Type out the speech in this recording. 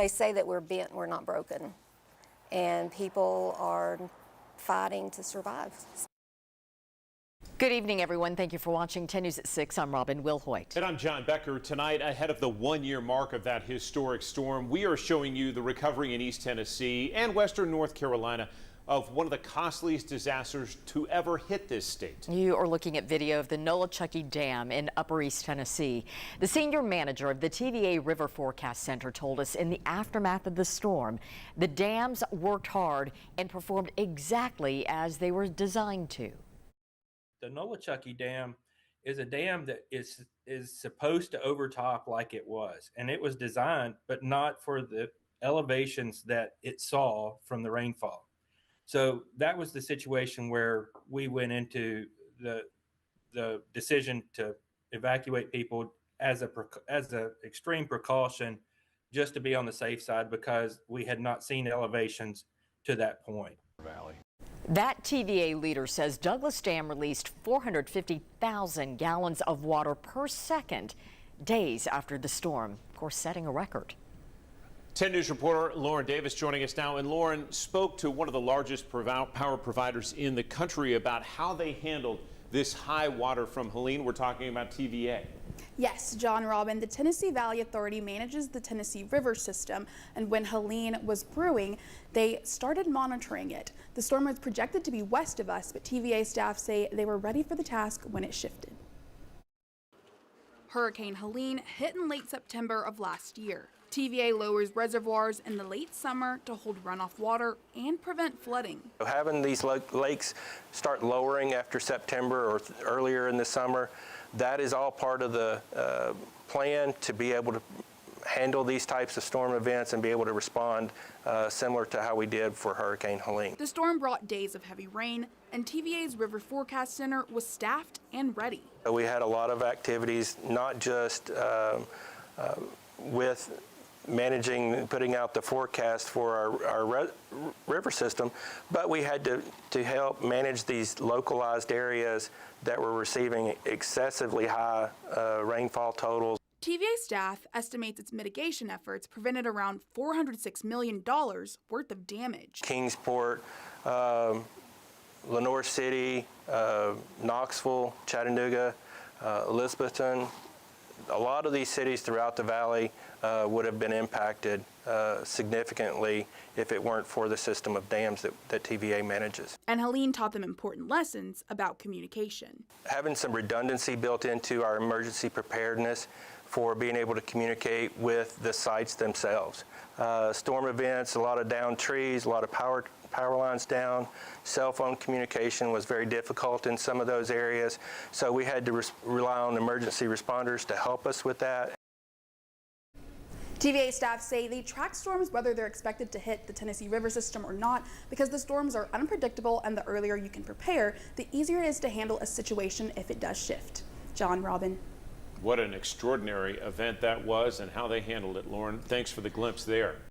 They say that we're bent, we're not broken, and people are fighting to survive. Good evening, everyone. Thank you for watching 10 News at 6. I'm Robin Wilhoit. And I'm John Becker. Tonight, ahead of the one-year mark of that historic storm, we are showing you the recovery in East Tennessee and Western North Carolina of one of the costliest disasters to ever hit this state. You are looking at video of the Nolichucky Dam in Upper East Tennessee. The senior manager of the TVA River Forecast Center told us in the aftermath of the storm, the dams worked hard and performed exactly as they were designed to. The Nolichucky Dam is a dam that is supposed to overtop like it was, and it was designed, but not for the elevations that it saw from the rainfall. So that was the situation where we went into the decision to evacuate people as a extreme precaution, just to be on the safe side, because we had not seen elevations to that point. Valley. That TVA leader says Douglas Dam released 450,000 gallons of water per second days after the storm, of course, setting a record. 10 News reporter Lauren Davis joining us now. And Lauren spoke to one of the largest power providers in the country about how they handled this high water from Helene. We're talking about TVA. Yes, John, Robin, the Tennessee Valley Authority manages the Tennessee River system, and when Helene was brewing, they started monitoring it. The storm was projected to be west of us, but TVA staff say they were ready for the task when it shifted. Hurricane Helene hit in late September of last year. TVA lowers reservoirs in the late summer to hold runoff water and prevent flooding. Having these lakes start lowering after September or earlier in the summer, that is all part of the plan to be able to handle these types of storm events and be able to respond similar to how we did for Hurricane Helene. The storm brought days of heavy rain, and TVA's River Forecast Center was staffed and ready. We had a lot of activities, not just with managing, putting out the forecast for our river system, but we had to help manage these localized areas that were receiving excessively high rainfall totals. TVA staff estimates its mitigation efforts prevented around $406 million worth of damage. Kingsport, Lenoir City, Knoxville, Chattanooga, Elizabethton, a lot of these cities throughout the valley would have been impacted significantly if it weren't for the system of dams that TVA manages. And Helene taught them important lessons about communication. Having some redundancy built into our emergency preparedness for being able to communicate with the sites themselves. Storm events, a lot of downed trees, a lot of power lines down. Cell phone communication was very difficult in some of those areas, so we had to rely on emergency responders to help us with that. TVA staff say they track storms whether they're expected to hit the Tennessee River system or not, because the storms are unpredictable, and the earlier you can prepare, the easier it is to handle a situation if it does shift. John, Robin. What an extraordinary event that was and how they handled it, Lauren. Thanks for the glimpse there.